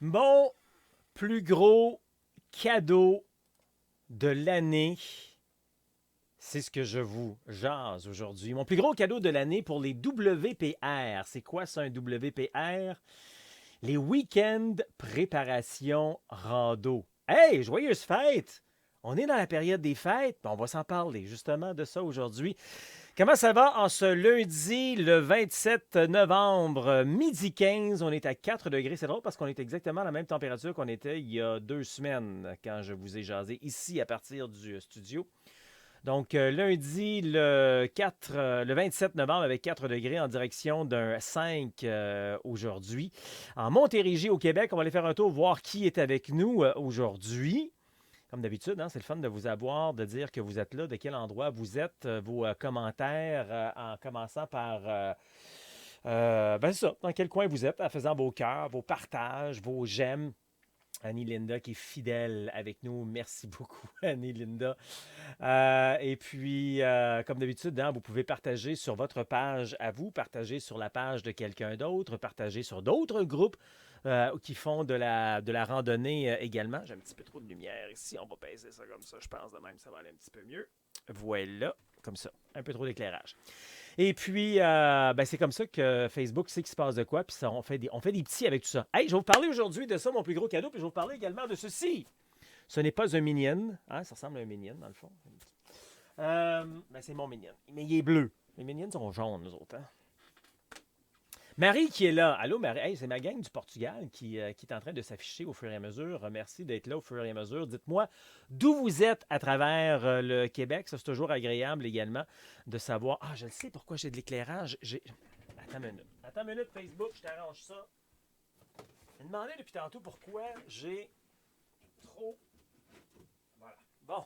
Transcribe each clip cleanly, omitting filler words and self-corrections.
Mon plus gros cadeau de l'année, c'est ce que je vous jase aujourd'hui. Mon plus gros cadeau de l'année pour les WPR. C'est quoi ça, un WPR? Les week-ends préparation rando. Hey, joyeuse fête! On est dans la période des fêtes, on va s'en parler justement de ça aujourd'hui. Comment ça va en ce lundi, le 27 novembre, midi 15? On est à 4 degrés. C'est drôle parce qu'on est exactement à la même température qu'on était il y a 2 semaines quand je vous ai jasé ici à partir du studio. Donc, lundi, le 27 novembre, avec 4 degrés en direction d'un 5 aujourd'hui. En Montérégie, au Québec, on va aller faire un tour, voir qui est avec nous aujourd'hui. Comme d'habitude, hein, c'est le fun de vous avoir, de dire que vous êtes là, de quel endroit vous êtes, vos commentaires, en commençant par, ben c'est ça, dans quel coin vous êtes, en faisant vos cœurs, vos partages, vos j'aime. Annie Linda qui est fidèle avec nous. Merci beaucoup, Annie Linda. Et puis, comme d'habitude, hein, vous pouvez partager sur votre page à vous, partager sur la page de quelqu'un d'autre, partager sur d'autres groupes qui font de la randonnée également. J'ai un petit peu trop de lumière ici. On va baisser ça comme ça. Je pense de même ça va aller un petit peu mieux. Voilà, comme ça. Un peu trop d'éclairage. Et puis, ben, c'est comme ça que Facebook sait qu'il se passe de quoi. Puis ça, on fait des petits avec tout ça. Hey, je vais vous parler aujourd'hui de ça, mon plus gros cadeau. Puis je vais vous parler également de ceci. Ce n'est pas un Minion. Hein, ça ressemble à un Minion, dans le fond. Ben, c'est mon Minion. Mais il est bleu. Les Minions sont jaunes, nous autres. Hein? Marie qui est là. Allô, Marie. Hey, c'est ma gang du Portugal qui est en train de s'afficher au fur et à mesure. Merci d'être là au fur et à mesure. Dites-moi d'où vous êtes à travers le Québec. Ça, c'est toujours agréable également de savoir. Ah, je le sais pourquoi j'ai de l'éclairage. Attends une minute. Attends une minute, Facebook, je t'arrange ça. Je me demandais depuis tantôt pourquoi j'ai trop. Voilà. Bon.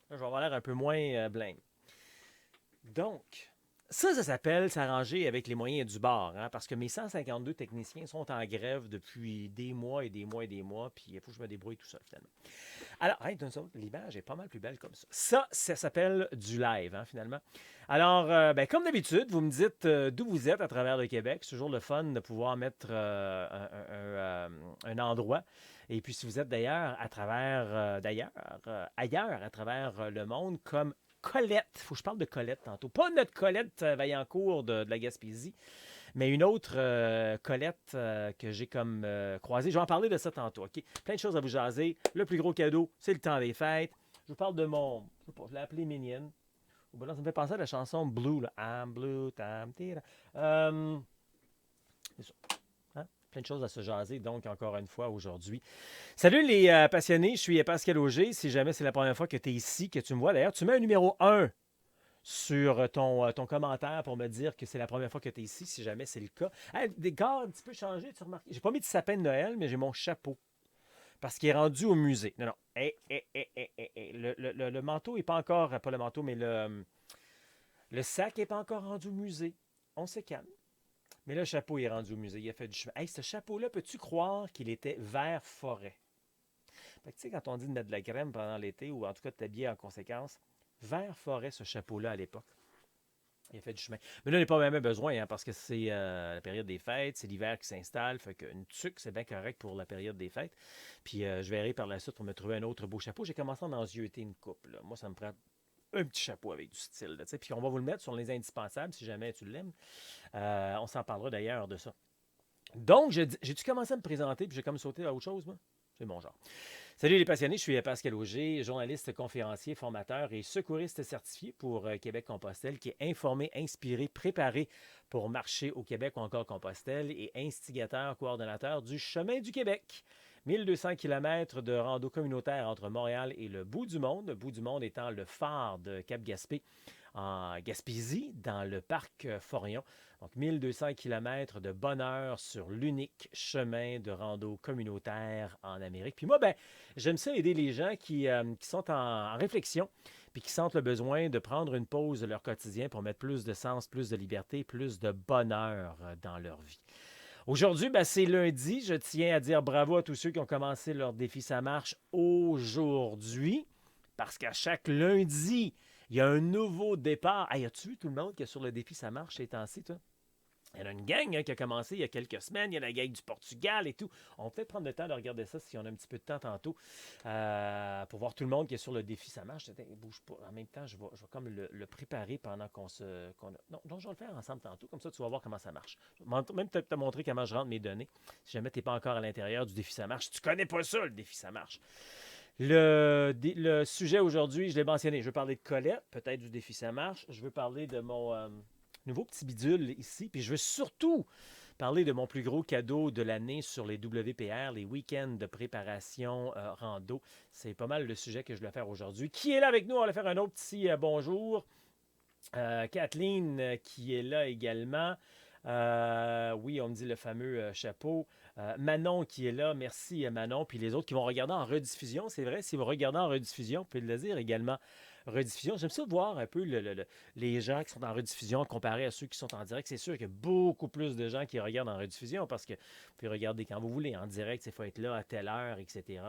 Là, je vais avoir l'air un peu moins blême. Donc, ça s'appelle s'arranger avec les moyens du bord, hein, parce que mes 152 techniciens sont en grève depuis des mois et des mois et des mois, puis il faut que je me débrouille tout seul, finalement. Alors, hey, l'image est pas mal plus belle comme ça. Ça s'appelle du live, hein, finalement. Alors, ben, comme d'habitude, vous me dites d'où vous êtes à travers le Québec. C'est toujours le fun de pouvoir mettre un endroit. Et puis, si vous êtes d'ailleurs ailleurs à travers le monde, comme Colette, il faut que je parle de Colette tantôt. Pas notre Colette Vaillancourt de la Gaspésie, mais une autre Colette que j'ai comme croisée. Je vais en parler de ça tantôt, OK? Plein de choses à vous jaser. Le plus gros cadeau, c'est le temps des fêtes. Je vous parle de mon, je sais pas, je l'ai appelé Minion. Bon, là, ça me fait penser à la chanson Blue, là. I'm blue, tam, tira. C'est ça. Hein? Plein de choses à se jaser, donc, encore une fois, aujourd'hui. Salut les passionnés, je suis Pascal Auger. Si jamais c'est la première fois que tu es ici, que tu me vois, d'ailleurs, tu mets un numéro 1 sur ton commentaire pour me dire que c'est la première fois que tu es ici, si jamais c'est le cas. Hey, des gars un petit peu changé, tu remarques. J'ai pas mis de sapin de Noël, mais j'ai mon chapeau. Parce qu'il est rendu au musée. Non, non. Le manteau n'est pas encore, pas le manteau, mais le sac n'est pas encore rendu au musée. On se calme. Mais le chapeau est rendu au musée. Il a fait du chemin. Hey, ce chapeau-là, peux-tu croire qu'il était vert forêt? Fait que, tu sais, quand on dit de mettre de la crème pendant l'été, ou en tout cas de t'habiller en conséquence, vert forêt, ce chapeau-là à l'époque. Il a fait du chemin. Mais là, il n'y a pas même besoin, hein, parce que c'est la période des fêtes, c'est l'hiver qui s'installe. Fait qu'une tuque, c'est bien correct pour la période des fêtes. Puis je verrai par la suite pour me trouver un autre beau chapeau. J'ai commencé à en zioter une coupe. Là. Moi, ça me prend un petit chapeau avec du style. Là, puis on va vous le mettre sur les indispensables si jamais tu l'aimes. On s'en parlera d'ailleurs de ça. Donc, j'ai-tu commencé à me présenter puis j'ai comme sauté à autre chose, moi? C'est mon genre. Salut les passionnés, je suis Pascal Auger, journaliste, conférencier, formateur et secouriste certifié pour Québec-Compostelle, qui est informé, inspiré, préparé pour marcher au Québec ou encore Compostelle et instigateur, coordonnateur du Chemin du Québec. 1200 km de rando communautaire entre Montréal et le bout du monde étant le phare de Cap-Gaspé en Gaspésie, dans le parc Forillon. Donc, 1200 km de bonheur sur l'unique chemin de rando communautaire en Amérique. Puis moi, ben, j'aime ça aider les gens qui sont en réflexion puis qui sentent le besoin de prendre une pause de leur quotidien pour mettre plus de sens, plus de liberté, plus de bonheur dans leur vie. Aujourd'hui, ben, c'est lundi. Je tiens à dire bravo à tous ceux qui ont commencé leur défi Ça marche aujourd'hui. Parce qu'à chaque lundi, il y a un nouveau départ. Hey, as-tu vu tout le monde qui est sur le défi Ça marche ces temps-ci, toi? Il y en a une gang qui a commencé il y a quelques semaines. Il y a la gang du Portugal et tout. On va peut-être prendre le temps de regarder ça si on a un petit peu de temps tantôt pour voir tout le monde qui est sur le défi. Ça marche. Bouge pas. En même temps, je vais comme le préparer pendant qu'on se. Non, donc, je vais le faire ensemble tantôt. Comme ça, tu vas voir comment ça marche. Je vais même peut-être te montrer comment je rentre mes données. Si jamais tu n'es pas encore à l'intérieur du défi, ça marche. Tu connais pas ça, le défi, ça marche. Le sujet aujourd'hui, je l'ai mentionné. Je veux parler de Colette, peut-être du défi, ça marche. Je veux parler de mon nouveau petit bidule ici. Puis je veux surtout parler de mon plus gros cadeau de l'année sur les WPR, les week-ends de préparation rando. C'est pas mal le sujet que je vais faire aujourd'hui. Qui est là avec nous? On va faire un autre petit bonjour. Kathleen qui est là également. Oui, on me dit le fameux chapeau. Manon qui est là, merci Manon. Puis les autres qui vont regarder en rediffusion, c'est vrai, si vous regardez en rediffusion, vous pouvez le dire également. Rediffusion, j'aime ça voir un peu les gens qui sont en rediffusion comparé à ceux qui sont en direct. C'est sûr qu'il y a beaucoup plus de gens qui regardent en rediffusion parce que vous pouvez regarder quand vous voulez. En direct, il faut être là à telle heure, etc.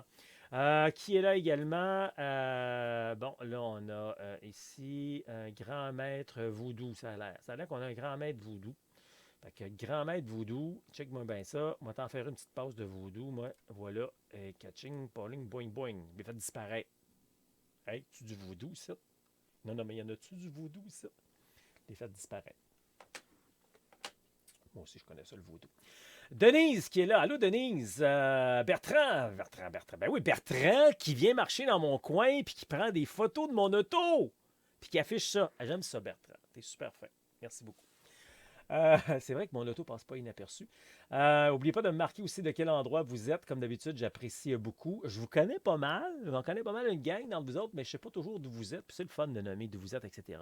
Qui est là également? Bon, là, on a ici un grand maître voodoo, ça a l'air. Ça a l'air qu'on a un grand maître voodoo. Fait que grand maître voodoo, check-moi bien ça. Moi, t'en faire une petite pause de voodoo. Moi, voilà. Catching, polling, boing, boing. Il fait disparaître. Hey, tu du voodoo, ça? Non, non, mais il y en a-tu du voodoo, ça? Les fait disparaître. Moi aussi, je connais ça, le voodoo. Denise qui est là. Allô, Denise. Bertrand. Bertrand. Ben oui, Bertrand qui vient marcher dans mon coin puis qui prend des photos de mon auto puis qui affiche ça. Ah, j'aime ça, Bertrand. T'es super fin. Merci beaucoup. C'est vrai que mon auto passe pas inaperçu. N'oubliez pas de me marquer aussi de quel endroit vous êtes. Comme d'habitude, j'apprécie beaucoup. Je vous connais pas mal. J'en connais pas mal une gang dans vous autres, mais je ne sais pas toujours d'où vous êtes. Puis c'est le fun de nommer d'où vous êtes, etc.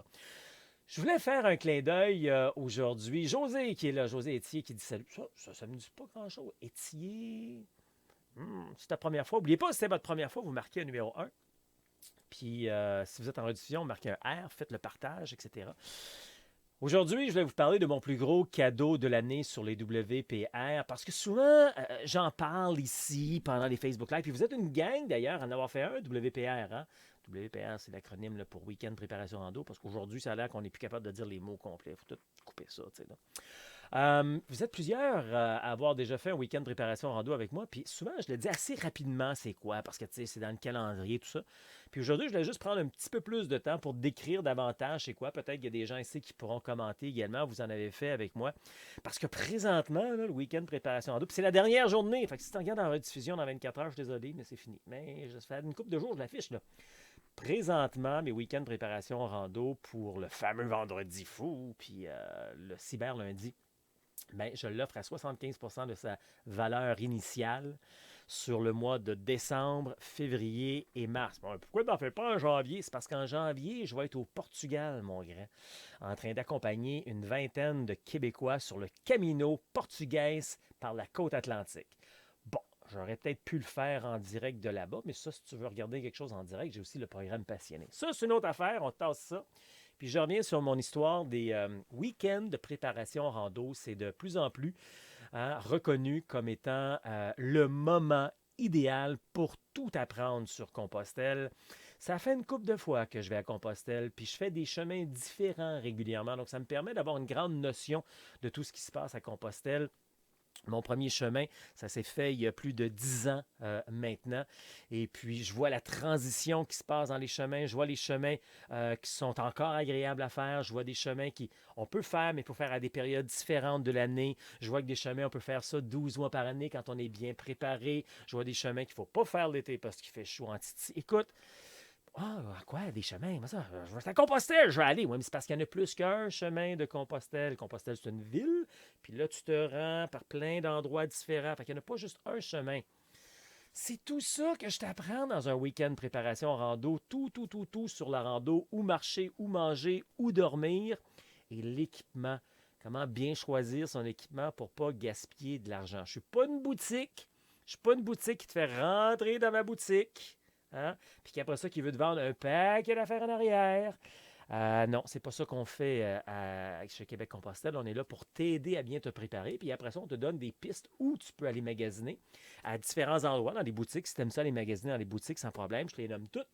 Je voulais faire un clin d'œil aujourd'hui. José qui est là. José Étier qui dit salut. Ça me dit pas grand-chose. Étier. C'est ta première fois. N'oubliez pas, si c'est votre première fois, vous marquez un numéro 1. Puis si vous êtes en rediffusion, marquez un R, faites le partage, etc. Aujourd'hui, je vais vous parler de mon plus gros cadeau de l'année sur les WPR parce que souvent, j'en parle ici pendant les Facebook Live. Puis vous êtes une gang d'ailleurs à en avoir fait un, WPR. Hein? WPR, c'est l'acronyme là, pour Week-end Préparation Rando parce qu'aujourd'hui, ça a l'air qu'on n'est plus capable de dire les mots complets. Il faut tout couper ça. Là. Vous êtes plusieurs à avoir déjà fait un week-end de préparation rando avec moi. Puis souvent, je le dis assez rapidement, c'est quoi, parce que c'est dans le calendrier, tout ça. Puis aujourd'hui, je voulais juste prendre un petit peu plus de temps pour décrire davantage c'est quoi. Peut-être qu'il y a des gens ici qui pourront commenter également. Vous en avez fait avec moi. Parce que présentement, là, le week-end de préparation rando, puis c'est la dernière journée. Fait que si tu regardes en rediffusion dans 24 heures, je suis désolé, mais c'est fini. Mais je fais une couple de jours, je l'affiche là. Présentement, mes week-ends de préparation rando pour le fameux vendredi fou, puis le cyber lundi. Bien, je l'offre à 75% de sa valeur initiale sur le mois de décembre, février et mars. Bon, pourquoi tu n'en fais pas en janvier? C'est parce qu'en janvier, je vais être au Portugal, mon grand, en train d'accompagner une vingtaine de Québécois sur le Camino portugais par la côte atlantique. Bon, j'aurais peut-être pu le faire en direct de là-bas, mais ça, si tu veux regarder quelque chose en direct, j'ai aussi le programme passionné. Ça, c'est une autre affaire, on tasse ça. Puis je reviens sur mon histoire des week-ends de préparation rando. C'est de plus en plus reconnu comme étant le moment idéal pour tout apprendre sur Compostelle. Ça fait une couple de fois que je vais à Compostelle, puis je fais des chemins différents régulièrement. Donc, ça me permet d'avoir une grande notion de tout ce qui se passe à Compostelle. Mon premier chemin, ça s'est fait il y a plus de 10 ans maintenant. Et puis, je vois la transition qui se passe dans les chemins. Je vois les chemins qui sont encore agréables à faire. Je vois des chemins on peut faire, mais il faut faire à des périodes différentes de l'année. Je vois que des chemins, on peut faire ça 12 mois par année quand on est bien préparé. Je vois des chemins qu'il ne faut pas faire l'été parce qu'il fait chaud en titi. Écoute, quoi, des chemins? Moi, ça, je vais à Compostelle, je vais aller. Oui, mais c'est parce qu'il y en a plus qu'un chemin de Compostelle. Compostelle, c'est une ville. Puis là, tu te rends par plein d'endroits différents. Fait qu'il n'y en a pas juste un chemin. C'est tout ça que je t'apprends dans un week-end de préparation rando. Tout sur la rando. Où marcher, où manger, où dormir. Et l'équipement. Comment bien choisir son équipement pour ne pas gaspiller de l'argent. Je ne suis pas une boutique. Je ne suis pas une boutique qui te fait rentrer dans ma boutique. Hein? Puis qu'après ça, qui veut te vendre un paquet d'affaires en arrière. Non, c'est pas ça qu'on fait chez Québec-Compostelle. On est là pour t'aider à bien te préparer. Puis après ça, on te donne des pistes où tu peux aller magasiner à différents endroits, dans des boutiques. Si tu aimes ça, aller magasiner dans les boutiques sans problème, je te les nomme toutes.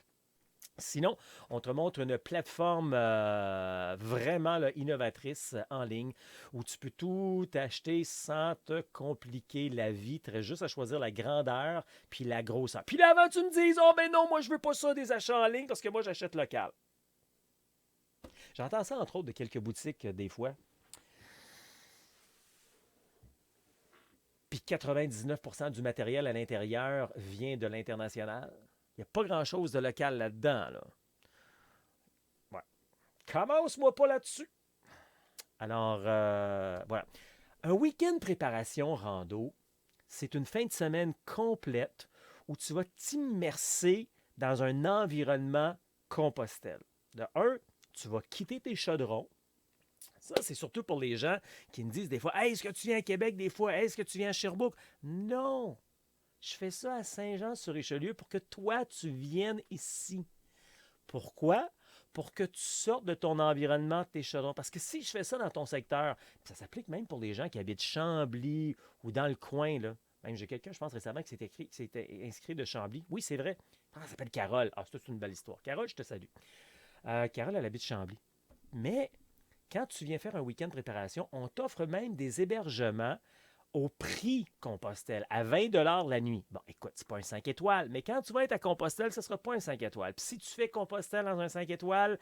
Sinon, on te montre une plateforme vraiment là, innovatrice en ligne où tu peux tout acheter sans te compliquer la vie. Tu as juste à choisir la grandeur puis la grosseur. Puis là, avant, tu me dises, oh ben non, moi, je veux pas ça des achats en ligne parce que moi, j'achète local. J'entends ça, entre autres, de quelques boutiques des fois. Puis 99% du matériel à l'intérieur vient de l'international. Il n'y a pas grand-chose de local là-dedans. Là. Ouais. Commence-moi pas là-dessus. Alors, voilà. Un week-end préparation rando, c'est une fin de semaine complète où tu vas t'immerser dans un environnement Compostelle. De un, tu vas quitter tes chaudrons. Ça, c'est surtout pour les gens qui me disent des fois, hey, est-ce que tu viens à Québec des fois? Hey, est-ce que tu viens à Sherbrooke? Non, je fais ça à Saint-Jean-sur-Richelieu pour que toi, tu viennes ici. Pourquoi? Pour que tu sortes de ton environnement, de tes chaudrons. Parce que si je fais ça dans ton secteur, ça s'applique même pour les gens qui habitent Chambly ou dans le coin, là. Même j'ai quelqu'un, je pense récemment, qui s'était inscrit de Chambly. Oui, c'est vrai. Ah, elle s'appelle Carole. Ah, c'est une belle histoire. Carole, je te salue. Carole, elle habite Chambly. Mais quand tu viens faire un week-end de préparation, on t'offre même des hébergements au prix Compostelle, à 20 $ la nuit. Bon, écoute, c'est pas un 5 étoiles, mais quand tu vas être à Compostelle, ce ne sera pas un 5 étoiles. Puis si tu fais Compostelle dans un 5 étoiles,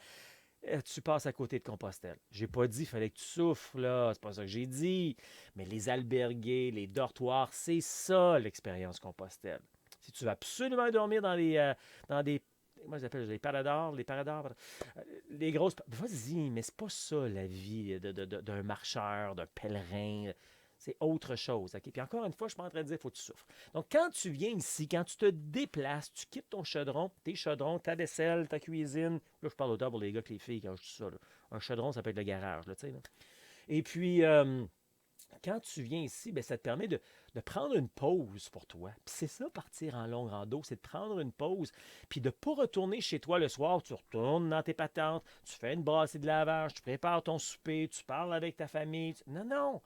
tu passes à côté de Compostelle. J'ai pas dit qu'il fallait que tu souffres, là. C'est pas ça que j'ai dit. Mais les albergués, les dortoirs, c'est ça l'expérience Compostelle. Si tu veux absolument dormir dans des moi, j'appelle les paradors, les grosses. Vas-y, mais c'est pas ça la vie d'un marcheur, d'un pèlerin. C'est autre chose. OK? Puis encore une fois, je suis pas en train de dire qu'il faut que tu souffres. Donc, quand tu viens ici, quand tu te déplaces, tu quittes ton chaudron, tes chaudrons, ta vaisselle, ta cuisine. Là, je parle autant pour les gars que les filles quand je dis ça. Là. Un chaudron, ça peut être le garage. Là, tu sais, là. Et puis, quand tu viens ici, ben, ça te permet de prendre une pause pour toi. Puis c'est ça, partir en long rando, c'est de prendre une pause, puis de ne pas retourner chez toi le soir, tu retournes dans tes patentes, tu fais une brassée de lavage, tu prépares ton souper, tu parles avec ta famille. Non, non!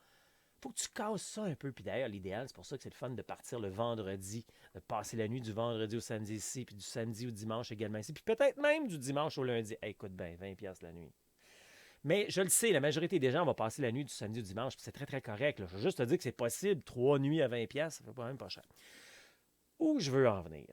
Faut que tu casses ça un peu. Puis d'ailleurs, l'idéal, c'est pour ça que c'est le fun de partir le vendredi, de passer la nuit du vendredi au samedi ici, puis du samedi au dimanche également ici, puis peut-être même du dimanche au lundi. Hey, écoute bien, 20$ la nuit. Mais je le sais, la majorité des gens vont passer la nuit du samedi au dimanche, puis c'est très, très correct. Là. Je veux juste te dire que c'est possible. 3 nuits à 20$, ça fait pas même pas cher. Où je veux en venir,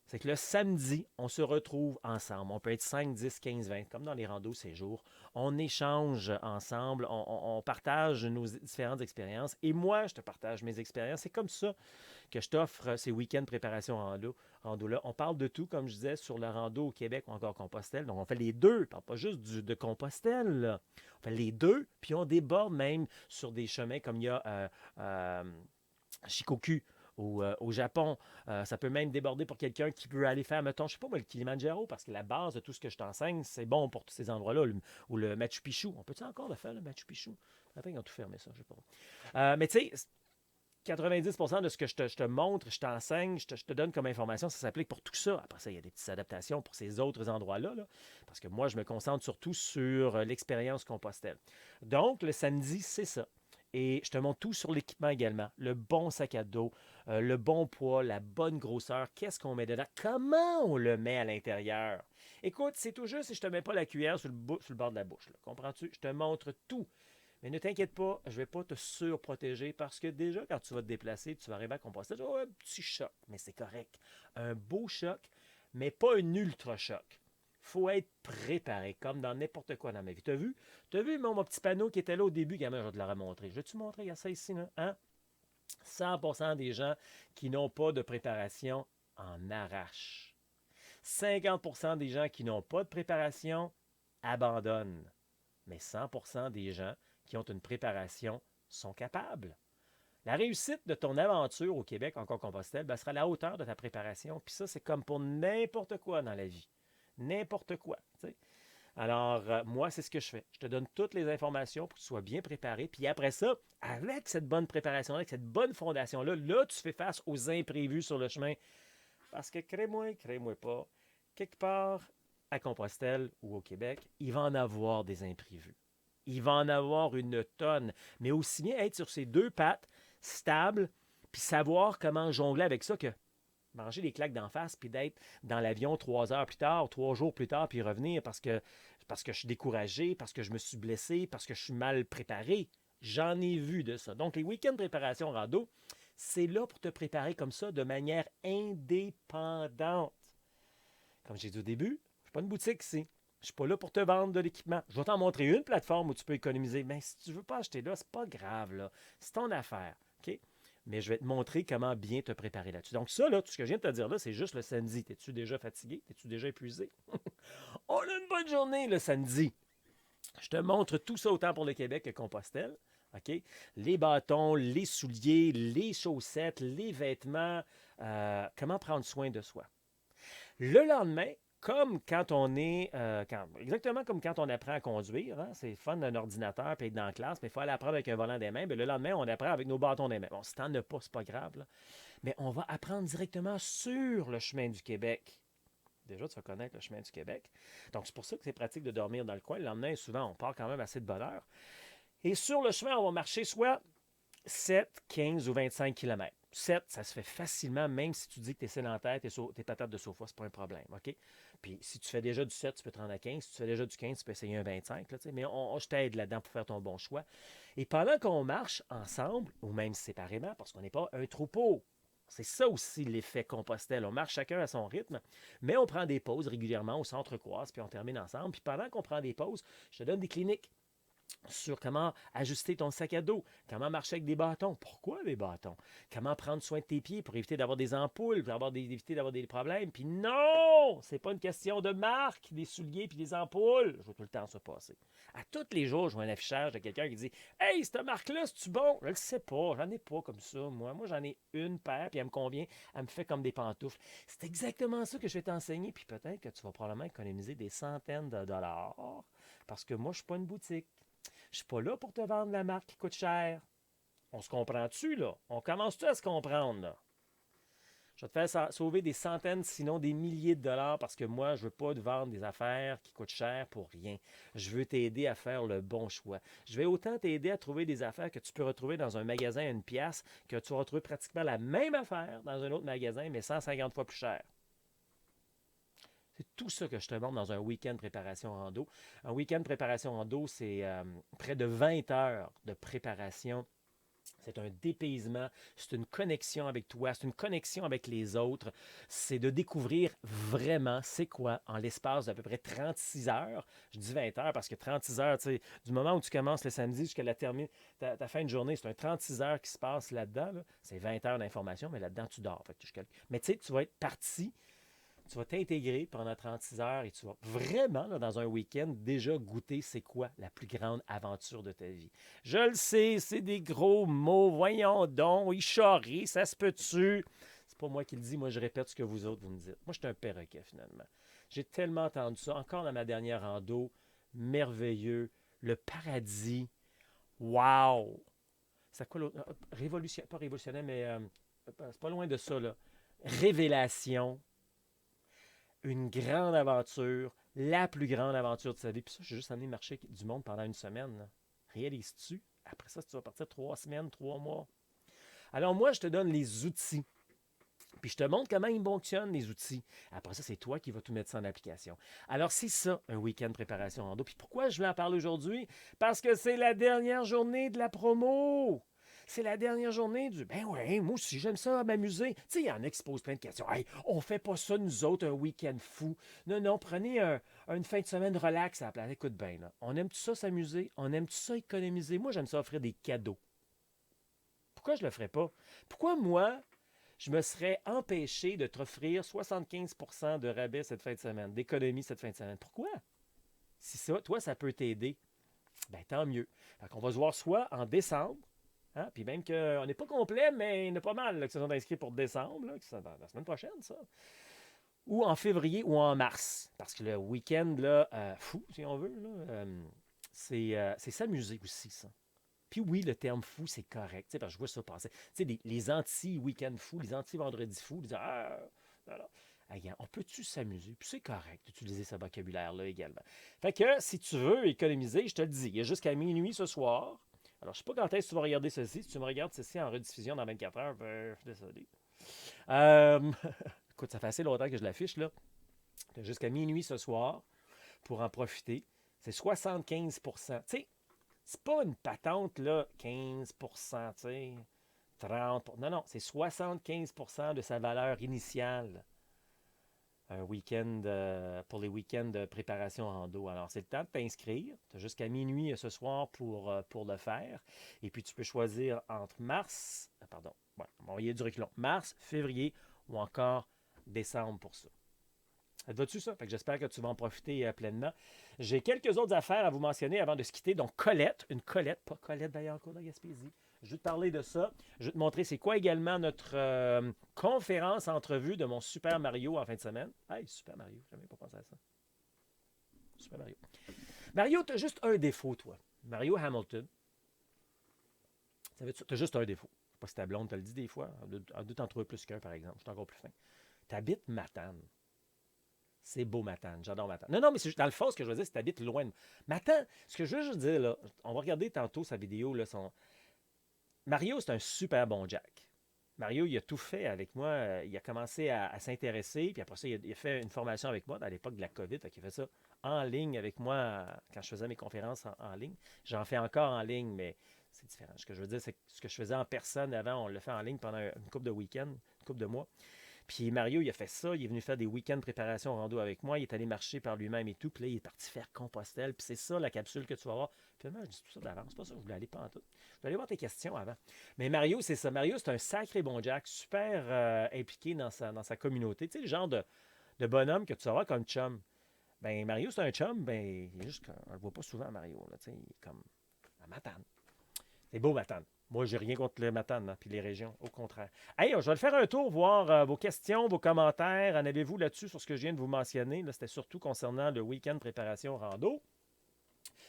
c'est que le samedi, on se retrouve ensemble. On peut être 5, 10, 15, 20, comme dans les randos ces jours. On échange ensemble, on partage nos différentes expériences. Et moi, je te partage mes expériences. C'est comme ça que je t'offre ces week-ends de préparation rando-là. On parle de tout, comme je disais, sur le rando au Québec ou encore Compostelle. Donc, on fait les deux. On ne parle pas juste de Compostelle. Là. On fait les deux, puis on déborde même sur des chemins comme il y a Shikoku au Japon. Ça peut même déborder pour quelqu'un qui veut aller faire, mettons, je sais pas moi, le Kilimanjaro, parce que la base de tout ce que je t'enseigne, c'est bon pour tous ces endroits-là, ou le Machu Picchu. On peut-tu encore le faire, le Machu Picchu? Attends, ils ont tout fermé ça, je sais pas. Mais tu sais, 90% de ce que je te montre, je t'enseigne, je te donne comme information, ça s'applique pour tout ça. Après ça, il y a des petites adaptations pour ces autres endroits-là, là, parce que moi, je me concentre surtout sur l'expérience Compostelle. Donc, le samedi, c'est ça. Et je te montre tout sur l'équipement également. Le bon sac à dos, le bon poids, la bonne grosseur, qu'est-ce qu'on met dedans, comment on le met à l'intérieur. Écoute, c'est tout juste si je ne te mets pas la cuillère sur le bord de la bouche. Là. Comprends-tu? Je te montre tout. Mais ne t'inquiète pas, je ne vais pas te surprotéger parce que déjà, quand tu vas te déplacer, tu vas arriver à composter, tu vas avoir un petit choc, mais c'est correct. Un beau choc, mais pas un ultra choc. Il faut être préparé, comme dans n'importe quoi dans ma vie. T'as vu mon petit panneau qui était là au début, gamin, je vais te le remontrer. Je vais te montrer, il y a ça ici, là, hein? 100% des gens qui n'ont pas de préparation en arrachent. 50% des gens qui n'ont pas de préparation abandonnent. Mais 100% des gens qui ont une préparation sont capables. La réussite de ton aventure au Québec, encore Compostelle, ben, sera à la hauteur de ta préparation. Puis ça, c'est comme pour n'importe quoi dans la vie. N'importe quoi. T'sais. Alors, moi, c'est ce que je fais. Je te donne toutes les informations pour que tu sois bien préparé. Puis après ça, avec cette bonne préparation, avec cette bonne fondation-là, là, tu fais face aux imprévus sur le chemin. Parce que, crée-moi pas, quelque part à Compostelle ou au Québec, il va en avoir des imprévus. Il va en avoir une tonne. Mais aussi bien être sur ses deux pattes, stable, puis savoir comment jongler avec ça que manger des claques d'en face, puis d'être dans l'avion 3 heures plus tard, 3 jours plus tard, puis revenir parce que je suis découragé, parce que je me suis blessé, parce que je suis mal préparé. J'en ai vu de ça. Donc, les week-ends de préparation rando, c'est là pour te préparer comme ça de manière indépendante. Comme j'ai dit au début, je ne suis pas une boutique ici. Je ne suis pas là pour te vendre de l'équipement. Je vais t'en montrer une plateforme où tu peux économiser. Mais si tu ne veux pas acheter là, c'est pas grave. Là. C'est ton affaire. OK? Mais je vais te montrer comment bien te préparer là-dessus. Donc ça, là, tout ce que je viens de te dire là, c'est juste le samedi. T'es-tu déjà fatigué? T'es-tu déjà épuisé? On a une bonne journée le samedi. Je te montre tout ça autant pour le Québec que Compostelle. OK? Les bâtons, les souliers, les chaussettes, les vêtements, comment prendre soin de soi. Le lendemain, comme quand on est, exactement comme quand on apprend à conduire, hein, c'est fun d'un ordinateur et être dans la classe, mais il faut aller apprendre avec un volant des mains. Mais le lendemain, on apprend avec nos bâtons des mains. Bon, si t'en as pas, c'est pas grave, là. Mais on va apprendre directement sur le chemin du Québec. Déjà, tu vas connaître le chemin du Québec. Donc, c'est pour ça que c'est pratique de dormir dans le coin. Le lendemain, souvent, on part quand même assez de bonne heure. Et sur le chemin, on va marcher soit 7, 15 ou 25 km. 7, ça se fait facilement, même si tu dis que tu es sédentaire, tes patates de sofa, c'est pas un problème. OK? Puis si tu fais déjà du 7, tu peux te rendre à 15. Si tu fais déjà du 15, tu peux essayer un 25. Là, mais je t'aide là-dedans pour faire ton bon choix. Et pendant qu'on marche ensemble, ou même séparément, parce qu'on n'est pas un troupeau, c'est ça aussi l'effet Compostelle. On marche chacun à son rythme, mais on prend des pauses régulièrement, on s'entrecroise, puis on termine ensemble. Puis pendant qu'on prend des pauses, je te donne des cliniques sur comment ajuster ton sac à dos, comment marcher avec des bâtons. Pourquoi des bâtons? Comment prendre soin de tes pieds pour éviter d'avoir des ampoules, pour éviter d'avoir des problèmes. Puis non, c'est pas une question de marque, des souliers puis des ampoules. Je vois tout le temps ça passer. À tous les jours, je vois un affichage de quelqu'un qui dit « Hey, cette marque-là, c'est-tu bon? » Je le sais pas, j'en ai pas comme ça, moi. Moi, j'en ai une paire, puis elle me convient, elle me fait comme des pantoufles. C'est exactement ça que je vais t'enseigner, puis peut-être que tu vas probablement économiser des centaines de dollars, parce que moi, je suis pas une boutique. Je suis pas là pour te vendre la marque qui coûte cher. On se comprend-tu, là? On commence-tu à se comprendre, là? Je vais te faire sauver des centaines, sinon des milliers de dollars parce que moi, je ne veux pas te vendre des affaires qui coûtent cher pour rien. Je veux t'aider à faire le bon choix. Je vais autant t'aider à trouver des affaires que tu peux retrouver dans un magasin à une pièce que tu vas retrouver pratiquement la même affaire dans un autre magasin, mais 150 fois plus cher. C'est tout ça que je te montre dans un week-end préparation rando. Un week-end préparation rando, c'est près de 20 heures de préparation. C'est un dépaysement, c'est une connexion avec toi, c'est une connexion avec les autres. C'est de découvrir vraiment c'est quoi en l'espace d'à peu près 36 heures. Je dis 20 heures parce que 36 heures, tu sais, du moment où tu commences le samedi jusqu'à ta fin de journée, c'est un 36 heures qui se passe là-dedans. Là. C'est 20 heures d'information, mais là-dedans, tu dors. Fait que mais tu sais, tu vas être parti. Tu vas t'intégrer pendant 36 heures et tu vas vraiment, là, dans un week-end, déjà goûter c'est quoi la plus grande aventure de ta vie. Je le sais, c'est des gros mots. Voyons donc, il charrie, ça se peut-tu? C'est pas moi qui le dis, moi je répète ce que vous autres vous me dites. Moi, je suis un perroquet finalement. J'ai tellement entendu ça, encore dans ma dernière rando. Merveilleux, le paradis. Wow! C'est quoi l'autre? Révolution, pas révolutionnaire, mais c'est pas loin de ça, là. Révélation, une grande aventure, la plus grande aventure de sa vie. Puis ça, j'ai juste amené marcher du monde pendant une semaine. Là. Réalises-tu? Après ça, tu vas partir 3 semaines, 3 mois. Alors moi, je te donne les outils. Puis je te montre comment ils fonctionnent, les outils. Après ça, c'est toi qui vas tout mettre ça en application. Alors, c'est ça, un week-end préparation rando. Puis pourquoi je vais en parler aujourd'hui? Parce que c'est la dernière journée de la promo. C'est la dernière journée du ben ouais, moi aussi j'aime ça m'amuser. Tu sais, il y en a qui se posent plein de questions. Hey, on fait pas ça nous autres, un week-end fou. Non, non, prenez une fin de semaine relax à la place. Écoute bien, là. On aime tout ça s'amuser? On aime tout ça économiser? Moi, j'aime ça offrir des cadeaux. Pourquoi je le ferais pas? Pourquoi moi, je me serais empêché de t'offrir 75% de rabais cette fin de semaine, d'économie cette fin de semaine? Pourquoi? Si ça, toi, ça peut t'aider, ben tant mieux. Fait qu'on va se voir soit en décembre, hein, puis même qu'on n'est pas complet, mais il y en a pas mal là, qui se sont inscrits pour décembre, là, qui sont la semaine prochaine, ça. Ou en février ou en mars. Parce que le week-end, là, fou, si on veut, là, c'est s'amuser aussi, ça. Puis oui, le terme fou, c'est correct. Parce que je vois ça passer. Tu sais, les anti-week-end fous, les anti-vendredi fous, ils disent ah, voilà. Regarde, on peut-tu s'amuser? Puis c'est correct d'utiliser ce vocabulaire-là également. Fait que si tu veux économiser, je te le dis, il y a jusqu'à minuit ce soir Alors, je ne sais pas quand est-ce que tu vas regarder ceci. Si tu me regardes ceci en rediffusion dans 24 heures, ben, je suis désolé. Euh, Écoute, ça fait assez longtemps que je l'affiche, là. Jusqu'à minuit ce soir pour en profiter. C'est 75%. Tu sais, c'est pas une patente, là, 15%, tu sais, 30%. Non, non, c'est 75% de sa valeur initiale. Un week-end pour les week-ends de préparation rando. Alors, c'est le temps de t'inscrire. Tu as jusqu'à minuit ce soir pour le faire. Et puis, tu peux choisir entre mars, pardon, ouais, on va y aller du reculon, mars, février ou encore décembre pour ça. Ça te va-tu ça? Fait que j'espère que tu vas en profiter pleinement. J'ai quelques autres affaires à vous mentionner avant de se quitter. Donc, Colette, une Colette, pas Colette d'ailleurs, de la Gaspésie. Je vais te parler de ça. Je vais te montrer c'est quoi également notre conférence entrevue de mon Super Mario en fin de semaine. Hey, Super Mario, j'ai jamais pas pensé à ça. Super Mario. Mario, t'as juste un défaut, toi. Mario Hamilton. T'as juste un défaut. Je sais pas si ta blonde te le dit des fois. En deux t'en trouves plus qu'un, par exemple. Je suis encore plus fin. T'habites Matane. C'est beau, Matane. J'adore Matane. Non, non, mais dans le fond, ce que je veux dire, c'est que tu habites loin de Matane. Ce que je veux juste dire, là, on va regarder tantôt sa vidéo. Là, Mario, c'est un super bon Jack. Mario, il a tout fait avec moi. Il a commencé à s'intéresser. Puis après ça, il a fait une formation avec moi à l'époque de la COVID. Fait qu'il a fait ça en ligne avec moi quand je faisais mes conférences en ligne. J'en fais encore en ligne, mais c'est différent. Ce que je veux dire, c'est que ce que je faisais en personne avant, on le fait en ligne pendant une couple de week-ends, une couple de mois. Puis Mario, il a fait ça. Il est venu faire des week-ends de préparation rando avec moi. Il est allé marcher par lui-même et tout. Puis là, il est parti faire Compostelle. Puis c'est ça la capsule que tu vas voir. Finalement, je dis tout ça d'avance. C'est pas ça que je voulais aller pas en tout. Je voulais aller voir tes questions avant. Mais Mario, c'est ça. Mario, c'est un sacré bon Jack, super impliqué dans sa communauté. Tu sais, le genre de bonhomme que tu vas voir comme chum. Ben Mario, c'est un chum. Ben, il est juste qu'on le voit pas souvent, Mario. Là, tu sais, il est comme à Matane. C'est beau, Matane. Moi, j'ai rien contre le Matane, hein, puis les régions, au contraire. Hey, je vais le faire un tour, voir vos questions, vos commentaires. En avez-vous là-dessus sur ce que je viens de vous mentionner? Là, c'était surtout concernant le week-end préparation rando.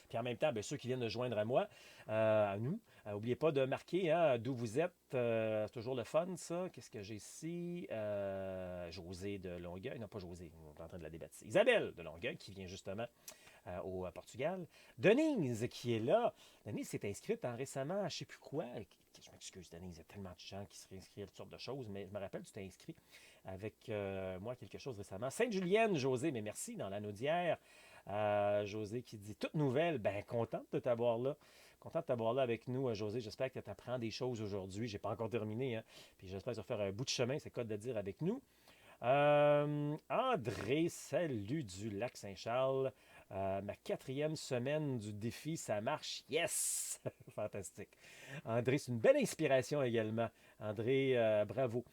Puis en même temps, bien, ceux qui viennent de joindre à moi, à nous, n'oubliez pas de marquer hein, d'où vous êtes. C'est toujours le fun, ça. Qu'est-ce que j'ai ici? José de Longueuil. Non, pas José, on est en train de la débattre. Isabelle de Longueuil, qui vient justement au Portugal. Denise qui est là. Denise s'est inscrite récemment à je ne sais plus quoi. Je m'excuse, Denise, il y a tellement de gens qui se réinscrivent à toutes sortes de choses, mais je me rappelle, tu t'es inscrit avec moi quelque chose récemment. Sainte-Julienne, José, mais merci, dans l'anneau d'hier. José qui dit toute nouvelle, ben contente de t'avoir là. Content de t'avoir là avec nous, José. J'espère que tu apprends des choses aujourd'hui. Je n'ai pas encore terminé, hein? Puis j'espère que tu vas faire un bout de chemin, c'est quoi de dire avec nous. André, salut du lac Saint-Charles. Ma 4e semaine du défi, ça marche. Yes! Fantastique. André, c'est une belle inspiration également. André, bravo.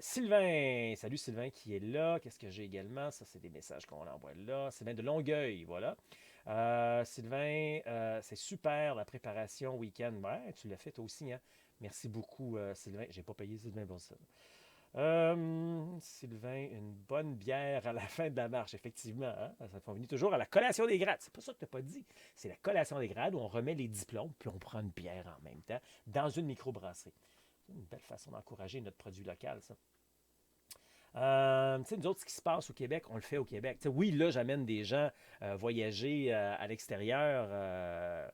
Sylvain, salut Sylvain qui est là. Qu'est-ce que j'ai également? Ça, c'est des messages qu'on envoie là. Sylvain de Longueuil, voilà. Sylvain, c'est super la préparation week-end. Ouais, tu l'as fait toi aussi, hein? Merci beaucoup, Sylvain. J'ai pas payé Sylvain pour ça. Sylvain, une bonne bière à la fin de la marche, effectivement. Hein? Ça fait venir toujours à la collation des grades. C'est pas ça que tu n'as pas dit. C'est la collation des grades où on remet les diplômes puis on prend une bière en même temps dans une microbrasserie. C'est une belle façon d'encourager notre produit local, ça. Tu sais, nous autres, ce qui se passe au Québec, on le fait au Québec. Tu sais, oui, là, j'amène des gens voyager à l'extérieur.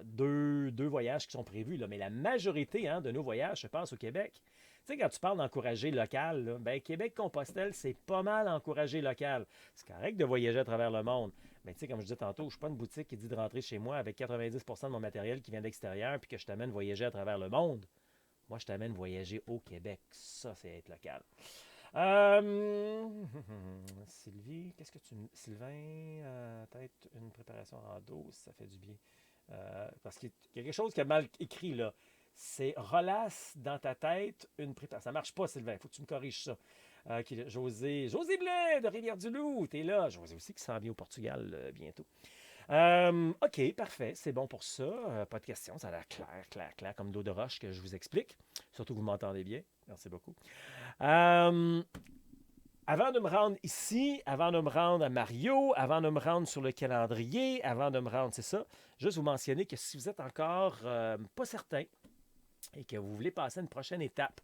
Deux voyages qui sont prévus, là, mais la majorité hein, de nos voyages se passe au Québec. Tu sais, quand tu parles d'encourager local, là, ben, Québec-Compostelle, c'est pas mal encourager local. C'est correct de voyager à travers le monde. Mais tu sais, comme je disais tantôt, je ne suis pas une boutique qui dit de rentrer chez moi avec 90% de mon matériel qui vient de l'extérieur puis que je t'amène voyager à travers le monde. Moi, je t'amène voyager au Québec. Ça, c'est être local. Sylvie, qu'est-ce que tu... Sylvain, peut-être une préparation en dos, si ça fait du bien. Parce qu'il y a quelque chose qui a mal écrit là. C'est relasse dans ta tête une préparation. Ça marche pas, Sylvain. Il faut que tu me corriges ça. José Blais de Rivière-du-Loup, t'es là. José aussi qui s'en vient au Portugal bientôt. OK, parfait. C'est bon pour ça. Pas de questions. Ça a l'air clair, comme d'eau de roche que je vous explique. Surtout que vous m'entendez bien. Merci beaucoup. Avant de me rendre ici, avant de me rendre à Mario, avant de me rendre sur le calendrier, avant de me rendre, c'est ça, juste vous mentionner que si vous êtes encore pas certain et que vous voulez passer à une prochaine étape,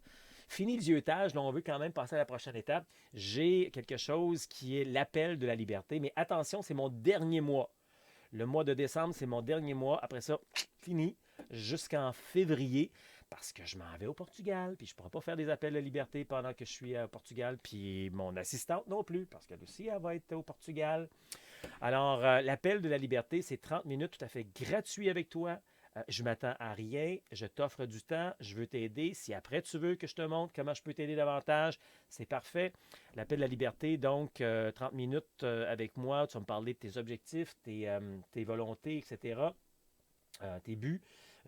fini le dieutage, là on veut quand même passer à la prochaine étape, j'ai quelque chose qui est l'appel de la liberté, mais attention, c'est mon dernier mois. Le mois de décembre, c'est mon dernier mois. Après ça, fini. jusqu'en février parce que je m'en vais au Portugal, puis je ne pourrai pas faire des appels de liberté pendant que je suis au Portugal, puis mon assistante non plus, parce qu'elle aussi, elle va être au Portugal. Alors, l'appel de la liberté, c'est 30 minutes tout à fait gratuit avec toi. Je m'attends à rien, je t'offre du temps, je veux t'aider. Si après tu veux que je te montre comment je peux t'aider davantage, c'est parfait. L'appel de la liberté, donc 30 minutes avec moi, tu vas me parler de tes objectifs, tes volontés, etc., tes buts.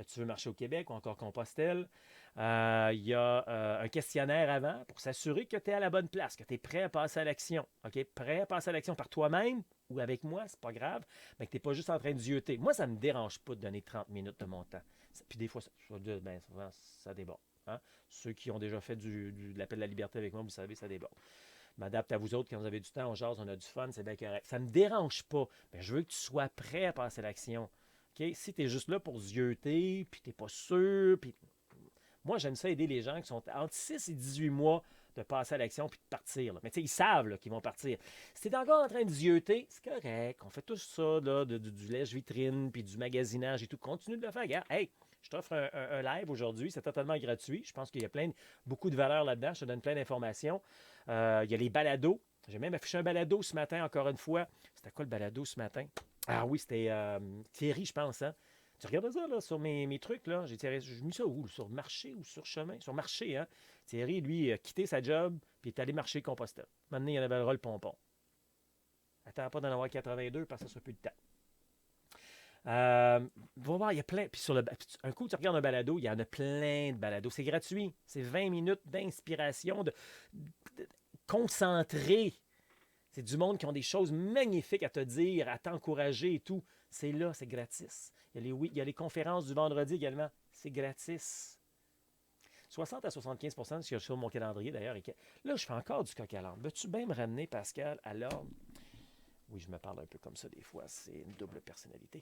Tu veux marcher au Québec ou encore Compostelle. Il y a un questionnaire avant pour s'assurer que tu es à la bonne place, que tu es prêt à passer à l'action. OK? Prêt à passer à l'action par toi-même ou avec moi, c'est pas grave, mais que tu n'es pas juste en train de zioter. Moi, ça ne me dérange pas de donner 30 minutes de mon temps. Puis des fois, souvent, ça déborde. Hein? Ceux qui ont déjà fait de l'appel de la liberté avec moi, vous savez, ça déborde. Je m'adapte à vous autres quand vous avez du temps, on jase, on a du fun, c'est bien correct. Ça ne me dérange pas, mais je veux que tu sois prêt à passer à l'action. Okay? Si tu es juste là pour zioter, puis tu n'es pas sûr, puis moi, j'aime ça aider les gens qui sont entre 6 et 18 mois de passer à l'action puis de partir. Là. Mais tu sais, ils savent là, qu'ils vont partir. Si tu es encore en train de zioter, c'est correct. On fait tout ça, là, du lèche-vitrine puis du magasinage et tout. Continue de le faire. Regarde, hey, je t'offre un live aujourd'hui. C'est totalement gratuit. Je pense qu'il y a beaucoup de valeur là-dedans. Je te donne plein d'informations. Il y a les balados. J'ai même affiché un balado ce matin, encore une fois. C'était quoi le balado ce matin? Ah oui, c'était Thierry, je pense, hein? Tu regardes ça là, sur mes trucs, là. J'ai mis ça où? Sur marché ou sur chemin? Sur marché, hein? Thierry, lui, a quitté sa job puis est allé marcher Compostelle. Maintenant, il en avait le pompon. Attends pas d'en avoir 82 parce que ça sera plus de temps. Va voir, il y a plein. Puis un coup, tu regardes un balado, il y en a plein de balados. C'est gratuit. C'est 20 minutes d'inspiration, de concentré. C'est du monde qui ont des choses magnifiques à te dire, à t'encourager et tout. C'est là, c'est gratis. Il y a les conférences du vendredi également. C'est gratis. 60 à 75 de ce que je sur mon calendrier d'ailleurs. Là, je fais encore du coq à l'âne. Veux-tu bien me ramener, Pascal, à l'ordre? Oui, je me parle un peu comme ça des fois. C'est une double personnalité.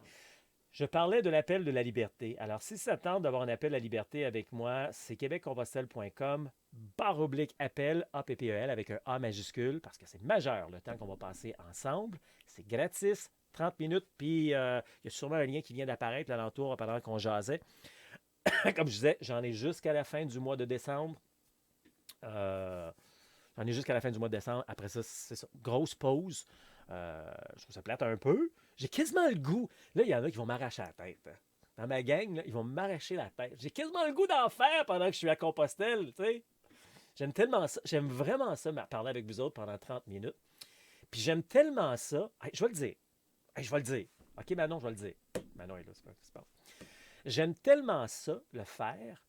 Je parlais de l'appel de la liberté. Alors, si ça tente d'avoir un appel à la liberté avec moi, c'est québeccompostelle.com/appel, APPEL, avec un A majuscule, parce que c'est majeur le temps qu'on va passer ensemble. C'est gratis, 30 minutes, puis il y a sûrement un lien qui vient d'apparaître là, alentour pendant qu'on jasait. Comme je disais, j'en ai jusqu'à la fin du mois de décembre. J'en ai jusqu'à la fin du mois de décembre. Après ça, c'est ça. Grosse pause. Je trouve ça plate un peu. J'ai quasiment le goût. Là, il y en a qui vont m'arracher la tête. Hein. Dans ma gang, là, ils vont m'arracher la tête. J'ai quasiment le goût d'en faire pendant que je suis à Compostelle. Tu sais. J'aime tellement ça. J'aime vraiment ça, parler avec vous autres pendant 30 minutes. Puis j'aime tellement ça. Hey, je vais le dire. Hey, je vais le dire. OK, Manon, je vais le dire. Manon est là, c'est pas ce qui se passe. J'aime tellement ça, le faire,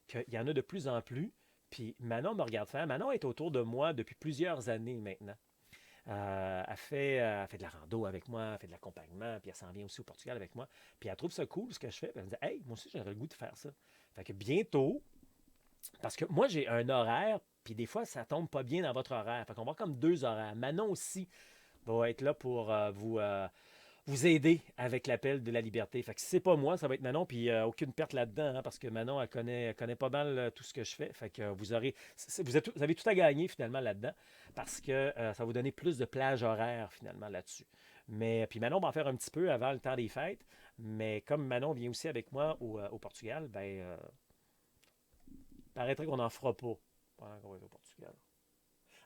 qu'il y en a de plus en plus. Puis Manon me regarde faire. Manon est autour de moi depuis plusieurs années maintenant. Elle fait de la rando avec moi, elle fait de l'accompagnement, puis elle s'en vient aussi au Portugal avec moi. Puis elle trouve ça cool ce que je fais. Puis elle me dit hey, moi aussi j'aurais le goût de faire ça. Fait que bientôt, parce que moi j'ai un horaire, puis des fois ça tombe pas bien dans votre horaire. Fait qu'on va avoir comme 2 horaires. Manon aussi va être là pour vous aider avec l'appel de la liberté. Fait que si c'est pas moi, ça va être Manon, puis aucune perte là-dedans, hein, parce que Manon, elle connaît pas mal tout ce que je fais. Fait que vous avez tout à gagner finalement là-dedans, parce que ça va vous donner plus de plage horaire finalement là-dessus. Mais puis Manon va en faire un petit peu avant le temps des fêtes, mais comme Manon vient aussi avec moi au Portugal, ben il paraîtrait qu'on n'en fera pas pendant qu'on va être au Portugal.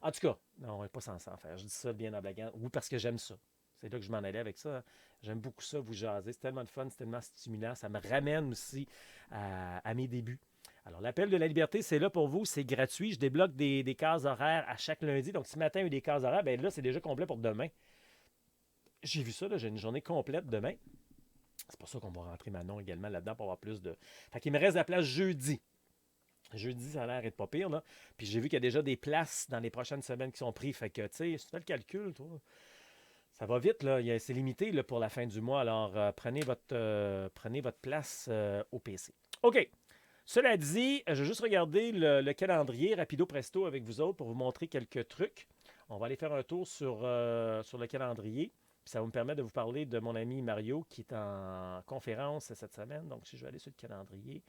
En tout cas, non, on n'est pas censé en faire. Je dis ça bien en blaguant. Oui, parce que j'aime ça. C'est là que je m'en allais avec ça. J'aime beaucoup ça, vous jaser. C'est tellement de fun, c'est tellement stimulant. Ça me ramène aussi à mes débuts. Alors, l'appel de la liberté, c'est là pour vous. C'est gratuit. Je débloque des cases horaires à chaque lundi. Donc, si matin, il y a eu des cases horaires, bien là, c'est déjà complet pour demain. J'ai vu ça, là, j'ai une journée complète demain. C'est pour ça qu'on va rentrer Manon également là-dedans pour avoir plus de... Fait qu'il me reste de la place jeudi. Jeudi, ça a l'air d'être pas pire, là. Puis j'ai vu qu'il y a déjà des places dans les prochaines semaines qui sont prises. Fait que, tu sais, si tu fais le calcul, toi, ça va vite, là. C'est limité là, pour la fin du mois. Alors, prenez votre place au PC. OK. Cela dit, je vais juste regarder le calendrier rapido presto avec vous autres pour vous montrer quelques trucs. On va aller faire un tour sur le calendrier. Puis ça va me permettre de vous parler de mon ami Mario qui est en conférence cette semaine. Donc, si je vais aller sur le calendrier,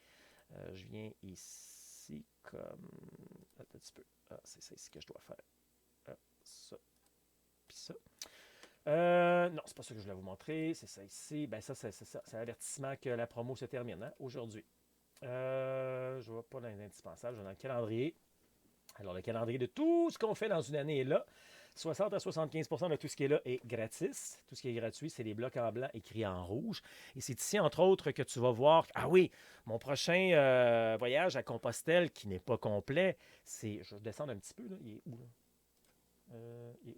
je viens ici comme... Attends un petit peu. Ah, c'est ça ici que je dois faire. Ah, ça. Puis ça. Non, c'est pas ça que je voulais vous montrer. C'est ça ici. Ben ça, c'est ça. C'est l'avertissement que la promo se termine aujourd'hui. Je vois pas dans les indispensables, je vais dans le calendrier. Alors, le calendrier de tout ce qu'on fait dans une année est là. 60 à 75 de tout ce qui est là est gratis. Tout ce qui est gratuit, c'est les blocs en blanc écrits en rouge. Et c'est ici, entre autres, que tu vas voir. Ah oui, mon prochain voyage à Compostelle, qui n'est pas complet, c'est. Je vais descendre un petit peu, là. Il est où, là? Il est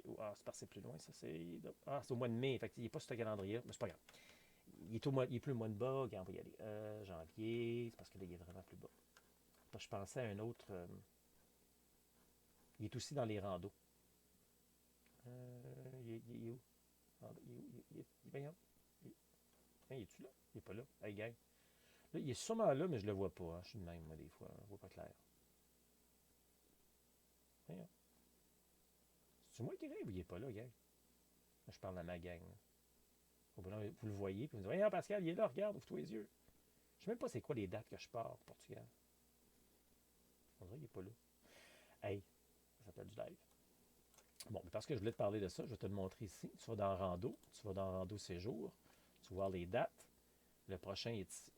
où? Ah, c'est parce que c'est plus loin, ça. C'est au mois de mai. Fait il n'est pas sur ce calendrier, mais c'est pas grave. Il est plus le mois de bas. Regarde, on va y aller. Janvier, c'est parce que là, il est vraiment plus bas. Je pensais à un autre. Il est aussi dans les randos. Il est où? Il est où? Voyons. Il est-tu là? Il n'est pas là. Hey, gang. Là, il est sûrement là, mais je le vois pas. Hein. Je suis de même, moi, des fois. Je ne vois pas clair. Voyons. C'est moi qui rêve ou il n'est pas là, gang? Je parle à ma gang. Vous le voyez, puis vous me dites, voyons, Pascal, il est là, regarde, ouvre-toi les yeux. Je ne sais même pas c'est quoi les dates que je pars au Portugal. On dirait qu'il n'est pas là. Hey, ça s'appelle du live. Bon, parce que je voulais te parler de ça, je vais te le montrer ici. Tu vas dans Rando, tu vas dans Rando Séjour, tu vas voir les dates. Le prochain est ici.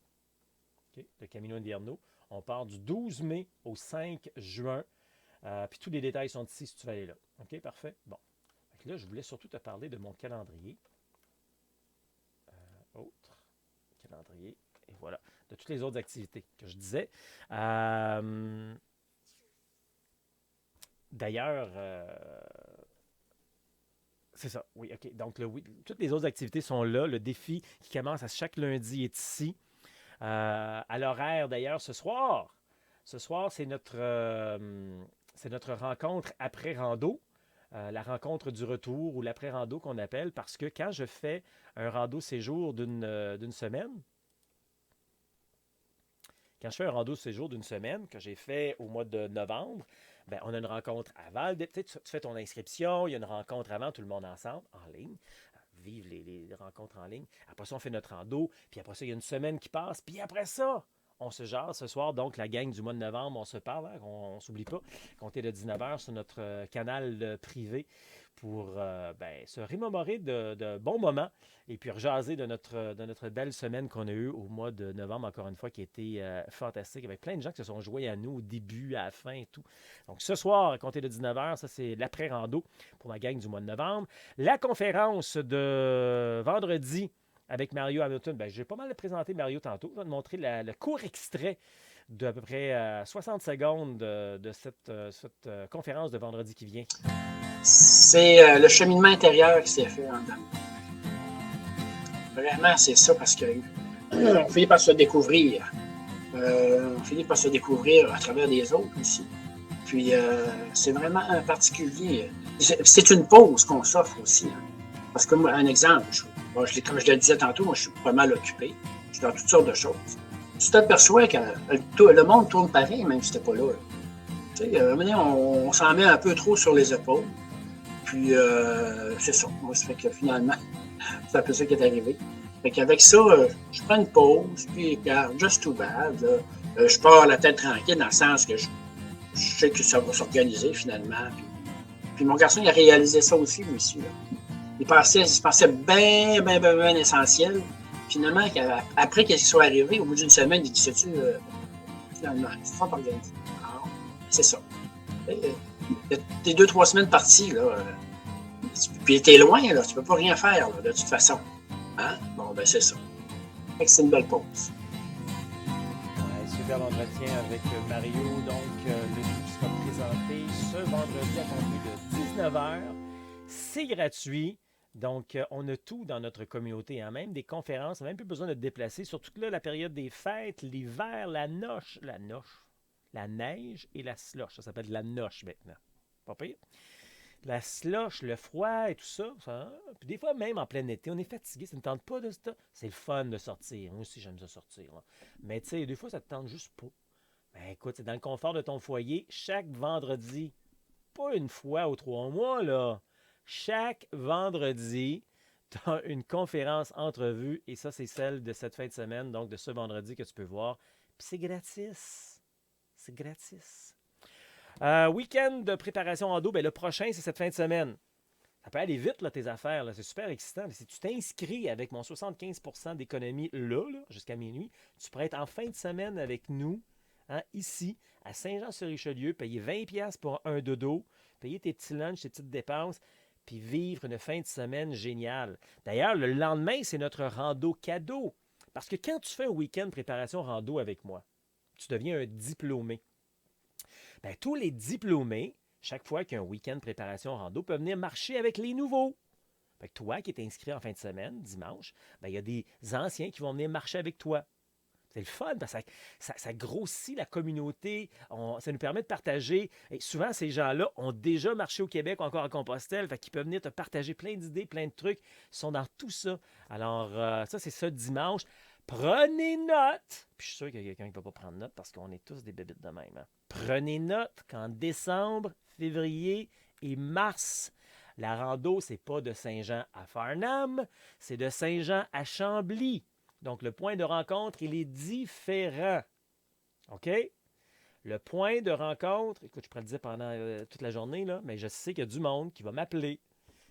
Okay? Le Camino Invierno. On part du 12 mai au 5 juin. Puis tous les détails sont ici si tu veux aller là. OK, parfait. Bon. Là, je voulais surtout te parler de mon calendrier. Autre calendrier. Et voilà. De toutes les autres activités que je disais. D'ailleurs, c'est ça. Oui, OK. Donc, oui, toutes les autres activités sont là. Le défi qui commence à chaque lundi est ici. À l'horaire, d'ailleurs, ce soir. Ce soir, c'est notre rencontre après rando. La rencontre du retour ou l'après-rando qu'on appelle, parce que quand je fais un rando séjour d'une semaine, quand je fais un rando séjour d'une semaine que j'ai fait au mois de novembre, ben, on a une rencontre avant. Tu fais ton inscription, il y a une rencontre avant, tout le monde ensemble, en ligne. Vive les rencontres en ligne. Après ça, on fait notre rando. Puis après ça, il y a une semaine qui passe. Puis après ça, on se jase ce soir. Donc, la gang du mois de novembre, on se parle. Hein, on ne s'oublie pas. Comptez de 19h sur notre canal privé pour se remémorer de bons moments et puis rejaser de notre belle semaine qu'on a eue au mois de novembre, encore une fois, qui a été fantastique, avec plein de gens qui se sont joints à nous au début, à la fin et tout. Donc, ce soir, à compter de 19h, ça, c'est l'après-rando pour ma gang du mois de novembre. La conférence de vendredi avec Mario Hamilton, ben, j'ai pas mal présenté Mario tantôt. Je vais te montrer le court extrait d'à peu près 60 secondes de cette conférence de vendredi qui vient. C'est le cheminement intérieur qui s'est fait en dedans. Vraiment, c'est ça, parce que on finit par se découvrir. On finit par se découvrir à travers les autres aussi. Puis, c'est vraiment un particulier. C'est une pause qu'on s'offre aussi. Hein. Parce que, moi, un exemple, comme je le disais tantôt, moi, je suis pas mal occupé. Je suis dans toutes sortes de choses. Tu t'aperçois que le monde tourne pareil, même si tu n'es pas là. Tu sais, on s'en met un peu trop sur les épaules. Puis, c'est ça. Moi, ça fait que finalement, c'est un peu ça qui est arrivé. Fait qu'avec ça, je prends une pause, puis regarde, just too bad. Là. Je pars la tête tranquille dans le sens que je sais que ça va s'organiser finalement. Puis mon garçon, il a réalisé ça aussi, lui aussi. Là. Il pensait bien essentiel. Finalement, après qu'il soit arrivé, au bout d'une semaine, il dit, sais-tu, finalement, il faut pas organiser. Alors, c'est ça. T'es 2-3 semaines parties, là. Puis t'es loin, là. Tu peux pas rien faire, là, de toute façon. Hein? Bon, ben c'est ça. Fait que c'est une belle pause. Ouais, super entretien avec Mario. Donc, le tout sera présenté ce vendredi à compter de 19h. C'est gratuit. Donc, on a tout dans notre communauté, hein? Même des conférences, on n'a même plus besoin de te déplacer. Surtout que là, la période des fêtes, l'hiver, la neige et la slush. Ça s'appelle de la noche maintenant. Pas pire. La slush, le froid et tout ça. Hein? Puis des fois, même en plein été, on est fatigué, ça ne tente pas de ça. C'est le fun de sortir. Moi aussi, j'aime ça sortir. Là. Mais tu sais, des fois, ça te tente juste pas. Ben écoute, c'est dans le confort de ton foyer, chaque vendredi. Pas une fois ou 3 mois, là. Chaque vendredi, tu as une conférence entrevue et ça, c'est celle de cette fin de semaine, donc de ce vendredi que tu peux voir. Puis c'est gratis. C'est gratis. Week-end de préparation en dos, ben le prochain, c'est cette fin de semaine. Ça peut aller vite, là, tes affaires. Là. C'est super excitant. Si tu t'inscris avec mon 75% d'économie là, jusqu'à minuit, tu pourrais être en fin de semaine avec nous, hein, ici, à Saint-Jean-sur-Richelieu, payer 20$ pour un dodo, payer tes petits lunchs, tes petites dépenses, puis vivre une fin de semaine géniale. D'ailleurs, le lendemain, c'est notre rando cadeau. Parce que quand tu fais un week-end préparation rando avec moi, tu deviens un diplômé. Bien, tous les diplômés, chaque fois qu'il y a un week-end préparation rando, peuvent venir marcher avec les nouveaux. Fait que toi qui es inscrit en fin de semaine, dimanche, ben, il y a des anciens qui vont venir marcher avec toi. C'est le fun parce que ça grossit la communauté. Ça nous permet de partager. Et souvent, ces gens-là ont déjà marché au Québec ou encore à Compostelle. Fait qu'ils peuvent venir te partager plein d'idées, plein de trucs. Ils sont dans tout ça. Alors, ça, c'est ça dimanche. Prenez note. Puis je suis sûr qu'il y a quelqu'un qui ne va pas prendre note parce qu'on est tous des bébites de même. Hein. Prenez note qu'en décembre, février et mars, la rando, c'est pas de Saint-Jean à Farnham, c'est de Saint-Jean à Chambly. Donc, le point de rencontre, il est différent. OK? Le point de rencontre, écoute, je pourrais le dire pendant toute la journée, là, mais je sais qu'il y a du monde qui va m'appeler,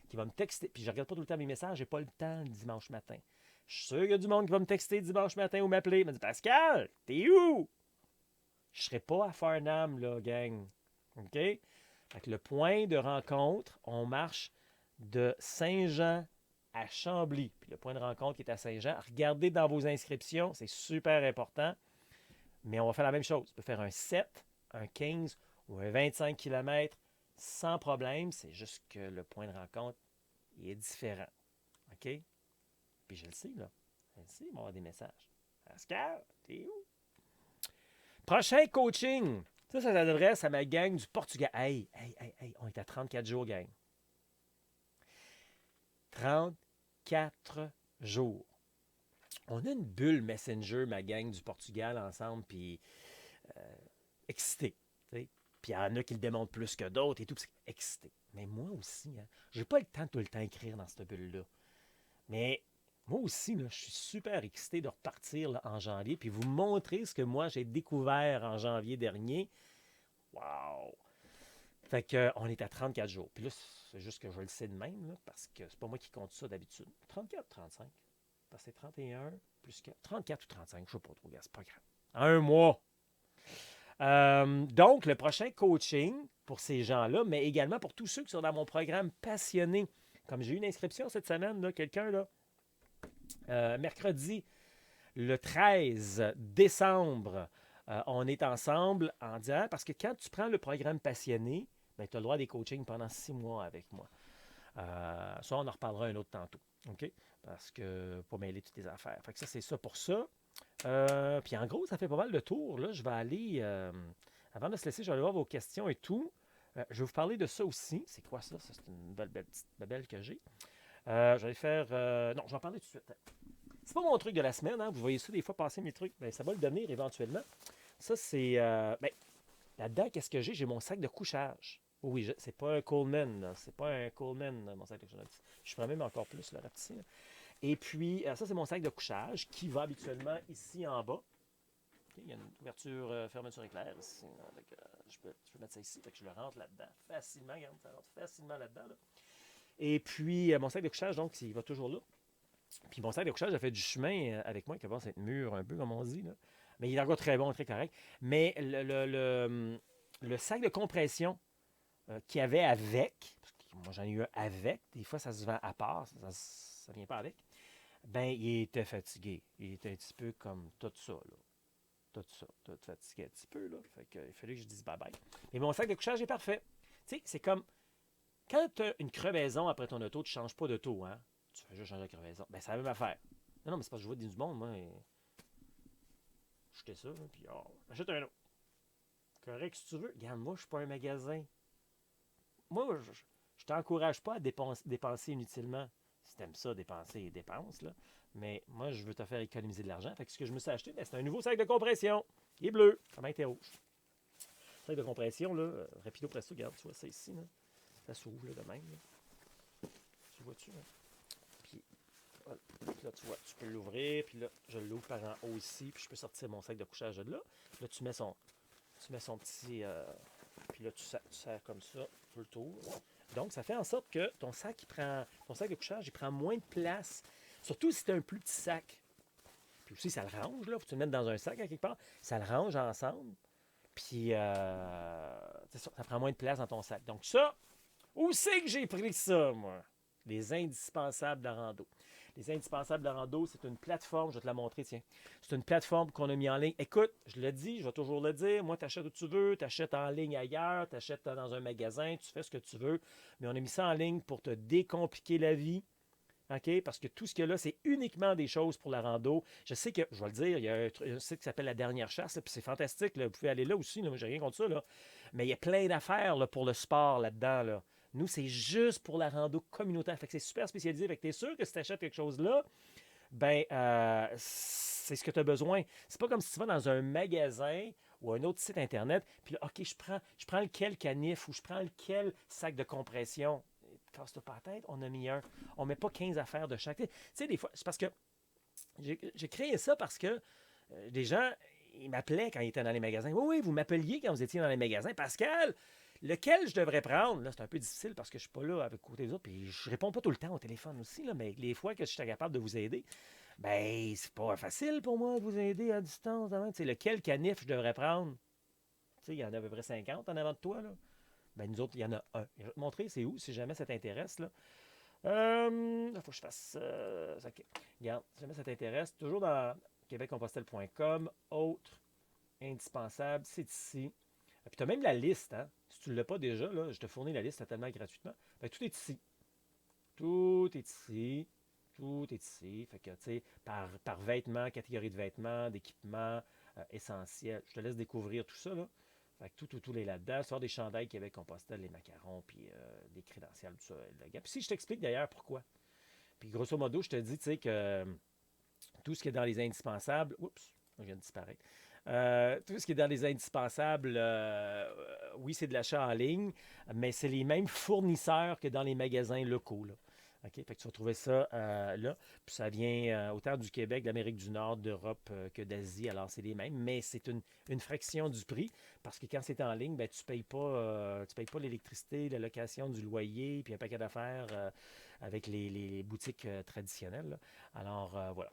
qui va me texter. Puis je ne regarde pas tout le temps mes messages, j'ai pas le temps le dimanche matin. Je suis sûr qu'il y a du monde qui va me texter dimanche matin ou m'appeler. Il me dit Pascal, t'es où? Je ne serai pas à Farnham, là, gang. OK? Fait que le point de rencontre, on marche de Saint-Jean à Chambly. Puis le point de rencontre qui est à Saint-Jean. Regardez dans vos inscriptions, c'est super important. Mais on va faire la même chose. On peut faire un 7, un 15 ou un 25 km sans problème. C'est juste que le point de rencontre il est différent. OK? Puis je le sais, là. Je le sais, il va y avoir des messages. Pascal, t'es où? Prochain coaching. Ça s'adresse à ma gang du Portugal. Hey, on est à 34 jours, gang. 34 jours. On a une bulle Messenger, ma gang du Portugal, ensemble, puis excité. Puis il y en a qui le démontrent plus que d'autres et tout, puis c'est excité. Mais moi aussi, hein, j'ai pas le temps de tout le temps écrire dans cette bulle-là. Mais moi aussi, là, je suis super excité de repartir là, en janvier, puis vous montrer ce que moi j'ai découvert en janvier dernier. Wow! Fait qu'on est à 34 jours. Puis là, c'est juste que je le sais de même, là, parce que c'est pas moi qui compte ça d'habitude. 34, 35. Parce que c'est 31 plus 4. 34 ou 35, je sais pas trop, gars, c'est pas grave. Un mois. Donc, le prochain coaching pour ces gens-là, mais également pour tous ceux qui sont dans mon programme passionné. Comme j'ai eu une inscription cette semaine, là, quelqu'un, là, mercredi, le 13 décembre, on est ensemble en disant, parce que quand tu prends le programme passionné, ben, tu as le droit à des coachings pendant 6 mois avec moi. Ça, on en reparlera un autre tantôt. OK? Parce que pour mêler toutes les affaires. Fait que ça, c'est ça pour ça. Puis en gros, ça fait pas mal de tours. Là, je vais aller. Avant de se laisser, je vais aller voir vos questions et tout. Je vais vous parler de ça aussi. C'est quoi ça? Ça, c'est une belle petite babelle que j'ai. Je vais faire. Non, je vais en parler tout de suite. C'est pas mon truc de la semaine. Hein? Vous voyez ça des fois passer mes trucs. Ben, ça va le devenir éventuellement. Ça, c'est. Ben, là-dedans, qu'est-ce que j'ai? J'ai mon sac de couchage. Oui, c'est pas un Coleman. Là. C'est pas un Coleman, mon sac de couchage. Je prends même encore plus le rapetisser. Et puis, ça, c'est mon sac de couchage qui va habituellement ici en bas. Okay, il y a une ouverture, fermeture éclair ici. Donc, je peux mettre ça ici. Fait que je le rentre là-dedans facilement. Regarde, ça rentre facilement là-dedans. Là. Et puis, mon sac de couchage, donc, il va toujours là. Puis, mon sac de couchage a fait du chemin avec moi, qui commence à être mûr un peu, comme on dit. Là. Mais il est encore très bon, très correct. Mais le sac de compression qu'il y avait avec, parce que moi, j'en ai eu un avec. Des fois, ça se vend à part. Ça ne vient pas avec. Ben, il était fatigué. Il était un petit peu comme tout ça, là. Tout fatigué un petit peu, là. Fait que, il fallait que je dise bye-bye. Mais mon sac de couchage est parfait. Tu sais, c'est comme, quand tu as une crevaison après ton auto, tu ne changes pas d'auto, hein. Tu fais juste changer la crevaison. Ben, c'est la même affaire. Non, mais c'est parce que je vois du monde, moi. Jeter ça, là, puis achète un autre. Correct, si tu veux. Regarde, moi, je suis pas un magasin. Moi, je t'encourage pas à dépenser inutilement. Si t'aimes ça, dépenser, dépense, là. Mais moi, je veux te faire économiser de l'argent. Fait que ce que je me suis acheté, ben, c'est un nouveau sac de compression. Il est bleu. Comment il était rouge. Sac de compression, là, rapido presto, regarde, tu vois ça ici, là. Ça s'ouvre, là, de même, là. Tu vois-tu, là? Puis, voilà. Là, tu vois, tu peux l'ouvrir, puis là, je l'ouvre par en haut ici, puis je peux sortir mon sac de couchage de là. Là, tu mets son petit Puis là, tu serres comme ça tout le tour. Donc, ça fait en sorte que ton sac de couchage, il prend moins de place. Surtout si tu as un plus petit sac. Puis aussi, ça le range, là. Faut que tu le mettes dans un sac à quelque part. Ça le range ensemble. Puis, c'est ça, ça prend moins de place dans ton sac. Donc ça, où c'est que j'ai pris ça, moi? Les indispensables de la rando. Les indispensables de la rando, c'est une plateforme, je vais te la montrer, tiens. C'est une plateforme qu'on a mis en ligne. Écoute, je le dis, je vais toujours le dire, moi, tu achètes où tu veux, tu achètes en ligne ailleurs, tu achètes dans un magasin, tu fais ce que tu veux, mais on a mis ça en ligne pour te décompliquer la vie. OK? Parce que tout ce qu'il y a là, c'est uniquement des choses pour la rando. Je sais que, je vais le dire, il y a un site qui s'appelle La Dernière Chasse, là, puis c'est fantastique. Là, vous pouvez aller là aussi, là, moi, j'ai rien contre ça. Là. Mais il y a plein d'affaires là, pour le sport là-dedans. Là. Nous, c'est juste pour la rando communautaire. Fait que c'est super spécialisé. Fait que tu es sûr que si tu achètes quelque chose là, ben, c'est ce que tu as besoin. C'est pas comme si tu vas dans un magasin ou un autre site Internet, puis là, OK, je prends lequel canif ou je prends lequel sac de compression. Casse-toi pas la tête, on a mis un. On ne met pas 15 affaires de chaque. Tu sais, des fois, c'est parce que j'ai créé ça parce que des gens, ils m'appelaient quand ils étaient dans les magasins. Oui, vous m'appeliez quand vous étiez dans les magasins. Pascal, lequel je devrais prendre? Là, c'est un peu difficile parce que je ne suis pas là avec côté des autres. Puis je réponds pas tout le temps au téléphone aussi, là, mais les fois que je suis capable de vous aider, ben c'est pas facile pour moi de vous aider à distance. Hein. Tu sais, lequel canif je devrais prendre? Tu sais, il y en a à peu près 50 en avant de toi, là. Ben, nous autres, il y en a un. Je vais te montrer c'est où, si jamais ça t'intéresse. Là. Il faut que je fasse ça. Okay. Regarde, si jamais ça t'intéresse, toujours dans québeccompostelle.com, autres, indispensables, c'est ici. Et puis tu as même la liste, hein? Si tu ne l'as pas déjà, là, je te fournis la liste totalement gratuitement. Ben, tout est ici. Tout est ici. Tout est ici. Fait que, tu sais, par vêtements, catégorie de vêtements, d'équipements essentiels. Je te laisse découvrir tout ça, là. Fait que tout est là-dedans. Sort des chandails Québec-Compostelle, les macarons, puis des crédentials, tout ça. Puis si je t'explique d'ailleurs pourquoi. Puis grosso modo, je te dis, tu sais, que tout ce qui est dans les indispensables... Oups, je viens de disparaître. Tout ce qui est dans les indispensables, oui, c'est de l'achat en ligne, mais c'est les mêmes fournisseurs que dans les magasins locaux, là. OK? Fait que tu vas trouver ça là. Puis ça vient autant du Québec, de l'Amérique du Nord, d'Europe que d'Asie. Alors, c'est les mêmes, mais c'est une fraction du prix parce que quand c'est en ligne, ben, tu ne payes pas l'électricité, la location du loyer, puis un paquet d'affaires avec les boutiques traditionnelles. Là. Alors, voilà.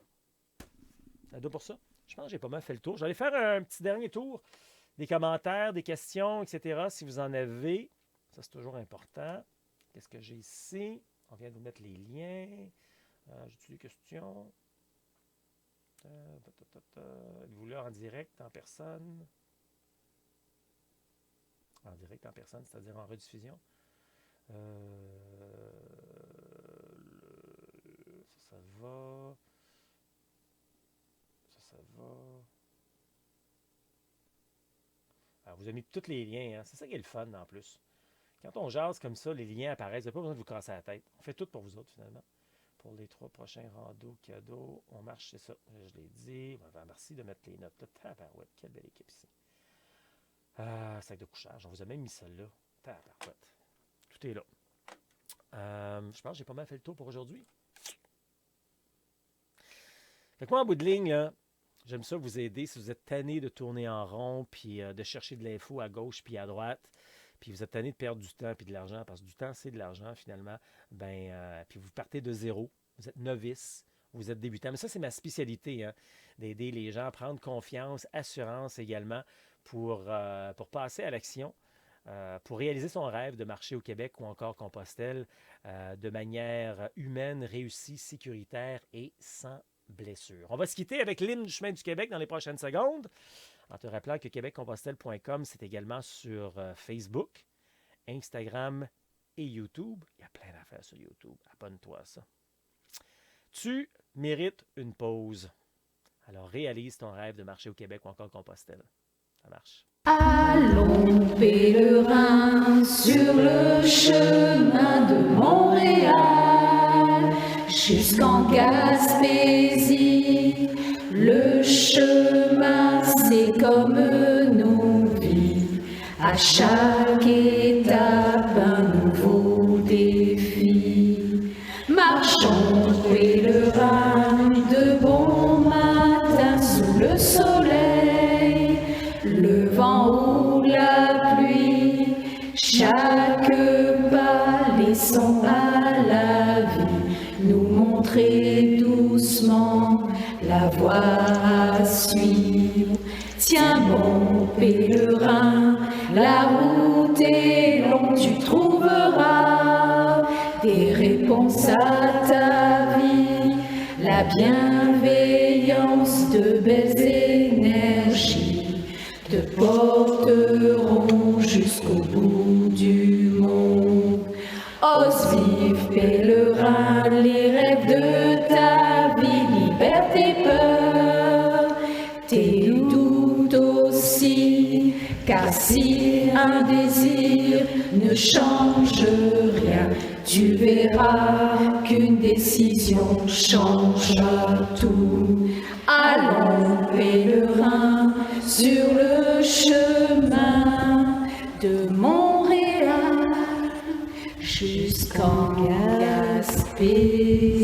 Ça doit pour ça. Je pense que j'ai pas mal fait le tour. Je vais aller faire un petit dernier tour des commentaires, des questions, etc. Si vous en avez. Ça, c'est toujours important. Qu'est-ce que j'ai ici? On vient de vous mettre les liens. J'ai-tu des questions? Vous là en direct, en personne? En direct, en personne, c'est-à-dire en rediffusion. Ça va. Ça va. Alors, vous avez mis tous les liens. Hein? C'est ça qui est le fun en plus. Quand on jase comme ça, les liens apparaissent. Vous n'avez pas besoin de vous casser la tête. On fait tout pour vous autres, finalement. Pour les 3 prochains randos cadeaux, on marche, c'est ça. Je l'ai dit. Merci de mettre les notes là. Tabarouette, quelle belle équipe ici. Sac de couchage. On vous a même mis ça là. Tabarouette. Tout est là. Je pense que j'ai pas mal fait le tour pour aujourd'hui. Fait que moi, en bout de ligne, là, j'aime ça vous aider si vous êtes tanné de tourner en rond puis de chercher de l'info à gauche puis à droite. Puis vous êtes tanné de perdre du temps et de l'argent, parce que du temps, c'est de l'argent, finalement, puis vous partez de zéro, vous êtes novice, vous êtes débutant. Mais ça, c'est ma spécialité, hein, d'aider les gens à prendre confiance, assurance également, pour passer à l'action, pour réaliser son rêve de marcher au Québec ou encore Compostelle de manière humaine, réussie, sécuritaire et sans blessure. On va se quitter avec l'hymne du chemin du Québec dans les prochaines secondes. En te rappelant que québeccompostelle.com, c'est également sur Facebook, Instagram et YouTube. Il y a plein d'affaires sur YouTube. Abonne-toi à ça. Tu mérites une pause. Alors réalise ton rêve de marcher au Québec ou encore Compostelle. Ça marche. Allons pèlerins sur le chemin de Montréal jusqu'en Gaspésie. Le chemin, c'est comme nos vies. À chaque étape, un nouveau défi. Marchons pèlerins de bon matin sous le soleil. Le vent ou la pluie, Chaque pas laissant à la vie nous montrer doucement la voie à suivre. Tiens bon pèlerin, la route est longue, tu trouveras des réponses à ta vie, la bienveillance de belles énergies te porteront jusqu'au bout du monde. Ose vivre pèlerin les rêves de ta vie, libère tes peurs, tes doutes aussi, car si un désir ne change rien, tu verras qu'une décision changera tout. Allons pèlerin sur le chemin de Montréal jusqu'en Gaspésie.